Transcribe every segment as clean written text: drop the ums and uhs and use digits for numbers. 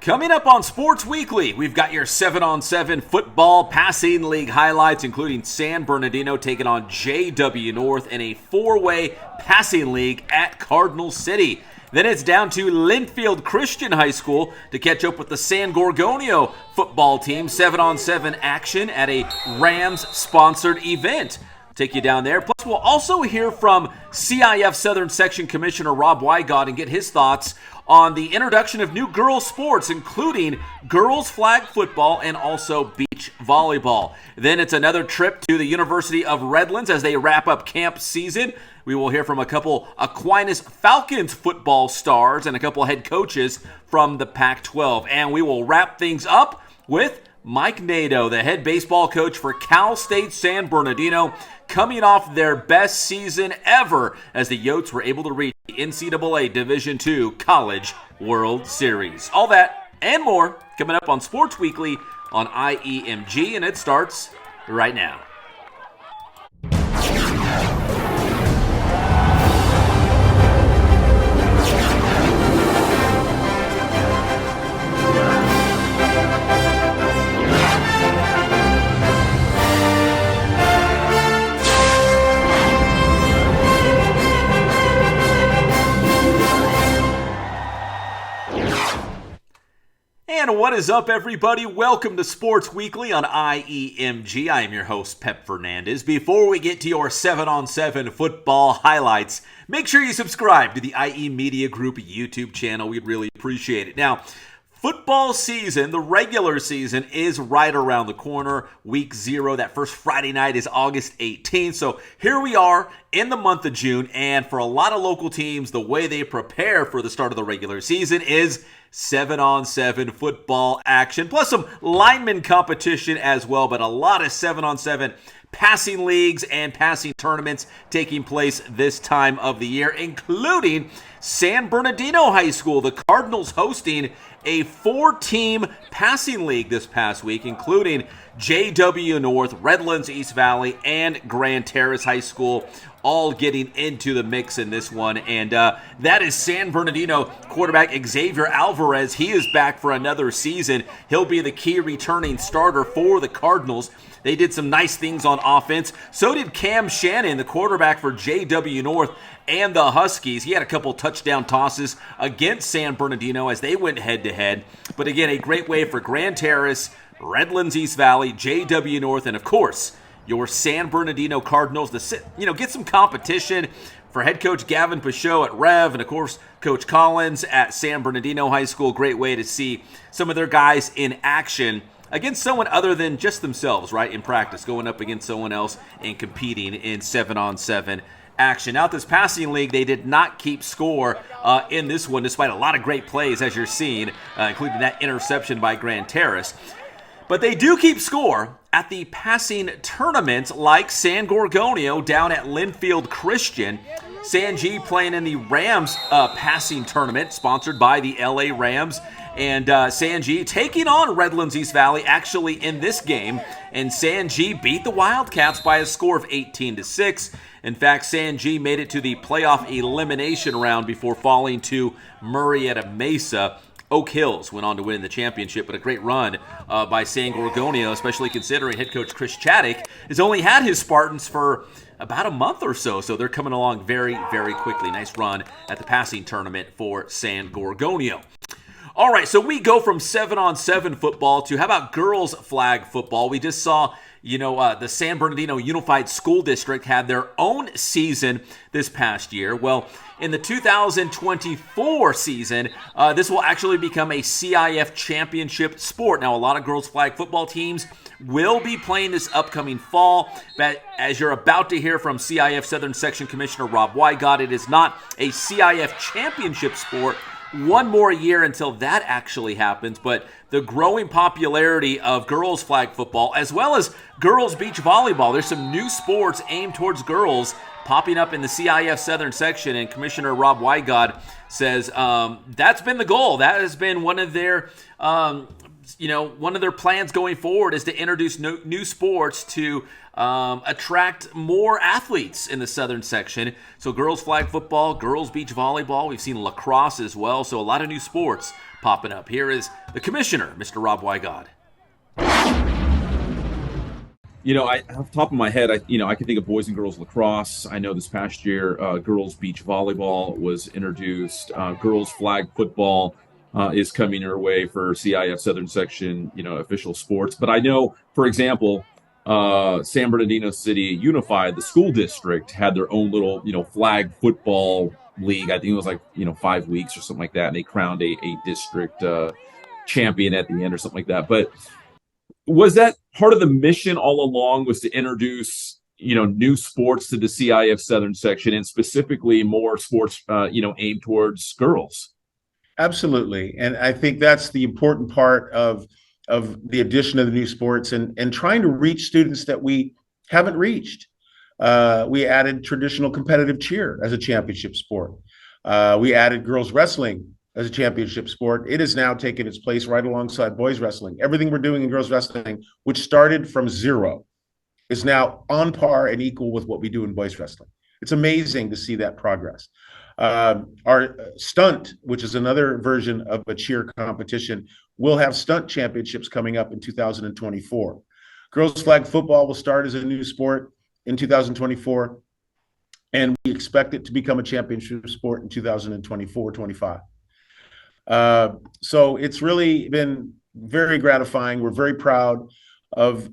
Coming up on Sports Weekly, we've got your 7-on-7 football passing league highlights, including San Bernardino taking on JW North in a four-way passing league at Cardinal City. Then it's down to Linfield Christian High School to catch up with the San Gorgonio football team. 7-on-7 action at a Rams-sponsored event. Take you down there. Plus, we'll also hear from CIF Southern Section Commissioner Rob Wygod and get his thoughts on the introduction of new girls sports, including girls flag football and also beach volleyball. Then it's another trip to the University of Redlands as they wrap up camp season. We will hear from a couple Aquinas Falcons football stars and a couple head coaches from the Pac-12. And we will wrap things up with Mike Nadeau, the head baseball coach for Cal State San Bernardino, coming off their best season ever as the Yotes were able to reach the NCAA Division II College World Series. All that and more coming up on Sports Weekly on IEMG, and it starts right now. And what is up, everybody? Welcome to Sports Weekly on IEMG. I am your host, Pep Fernandez. Before we get to your 7-on-7 football highlights, make sure you subscribe to the IE Media Group YouTube channel. We'd really appreciate it. Now, football season, the regular season, is right around the corner. Week 0, that first Friday night is August 18th. So here we are in the month of June, and for a lot of local teams, the way they prepare for the start of the regular season is 7-on-7 football action, plus some lineman competition as well, but a lot of 7-on-7 passing leagues and passing tournaments taking place this time of the year, including San Bernardino High School. The Cardinals hosting a 4-team passing league this past week, including JW North, Redlands East Valley, and Grand Terrace High School, all getting into the mix in this one. And that is San Bernardino quarterback Xavier Alvarez. He is back for another season. He'll be the key returning starter for the Cardinals. They did some nice things on offense. So did Cam Shannon, the quarterback for JW North and the Huskies. He had a couple touchdown tosses against San Bernardino as they went head-to-head. But again, a great way for Grand Terrace, Redlands East Valley, JW North, and of course, your San Bernardino Cardinals to get some competition for head coach Gavin Pachot at Rev, and of course, Coach Collins at San Bernardino High School. Great way to see some of their guys in action against someone other than just themselves, right, in practice, going up against someone else and competing in 7-on-7 action. Out this passing league, they did not keep score in this one, despite a lot of great plays, as you're seeing, including that interception by Grand Terrace. But they do keep score at the passing tournament, like San Gorgonio down at Linfield Christian. San G playing in the Rams passing tournament, sponsored by the LA Rams. And San G taking on Redlands East Valley actually in this game. And San G beat the Wildcats by a score of 18-6. In fact, San G made it to the playoff elimination round before falling to Murrieta Mesa. Oak Hills went on to win the championship, but a great run by San Gorgonio, especially considering head coach Chris Chaddick has only had his Spartans for about a month or so, so they're coming along very, very quickly. Nice run at the passing tournament for San Gorgonio. All right, so we go from 7-on-7 football to how about girls flag football? We just saw, the San Bernardino Unified School District had their own season this past year. Well, in the 2024 season, this will actually become a CIF championship sport. Now, a lot of girls flag football teams will be playing this upcoming fall, but as you're about to hear from CIF Southern Section Commissioner Rob Wygod, it is not a CIF championship sport. One more year until that actually happens, but the growing popularity of girls flag football as well as girls beach volleyball. There's some new sports aimed towards girls popping up in the CIF Southern Section, and Commissioner Rob Wygod says that's been the goal. That has been one of their one of their plans going forward is to introduce new sports to attract more athletes in the southern section. So girls flag football, girls beach volleyball. We've seen lacrosse as well. So a lot of new sports popping up. Here is the commissioner, Mr. Rob Wygod. Off the top of my head, I can think of boys and girls lacrosse. I know this past year, girls beach volleyball was introduced. Girls flag football is coming your way for CIF Southern Section, official sports. But I know, for example, San Bernardino City Unified, the school district, had their own little, flag football league. I think it was 5 weeks or something like that. And they crowned a district champion at the end or something like that. But was that part of the mission all along, was to introduce, new sports to the CIF Southern Section, and specifically more sports, aimed towards girls? Absolutely. And I think that's the important part of the addition of the new sports and trying to reach students that we haven't reached. We added traditional competitive cheer as a championship sport. We added girls wrestling as a championship sport. It has now taken its place right alongside boys wrestling. Everything we're doing in girls wrestling, which started from zero, is now on par and equal with what we do in boys wrestling. It's amazing to see that progress. Our stunt, which is another version of a cheer competition, will have stunt championships coming up in 2024. Girls flag football will start as a new sport in 2024, and we expect it to become a championship sport in 2024-25. So it's really been very gratifying. We're very proud of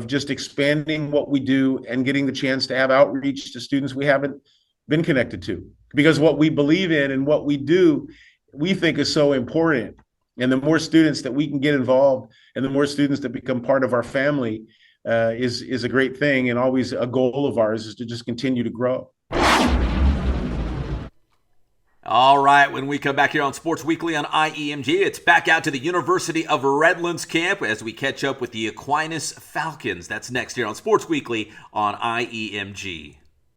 just expanding what we do and getting the chance to have outreach to students we haven't been connected to, because what we believe in and what we do, we think is so important. And the more students that we can get involved and the more students that become part of our family is a great thing. And always a goal of ours is to just continue to grow. All right, when we come back here on Sports Weekly on IEMG, it's back out to the University of Redlands camp as we catch up with the Aquinas Falcons. That's next here on Sports Weekly on IEMG.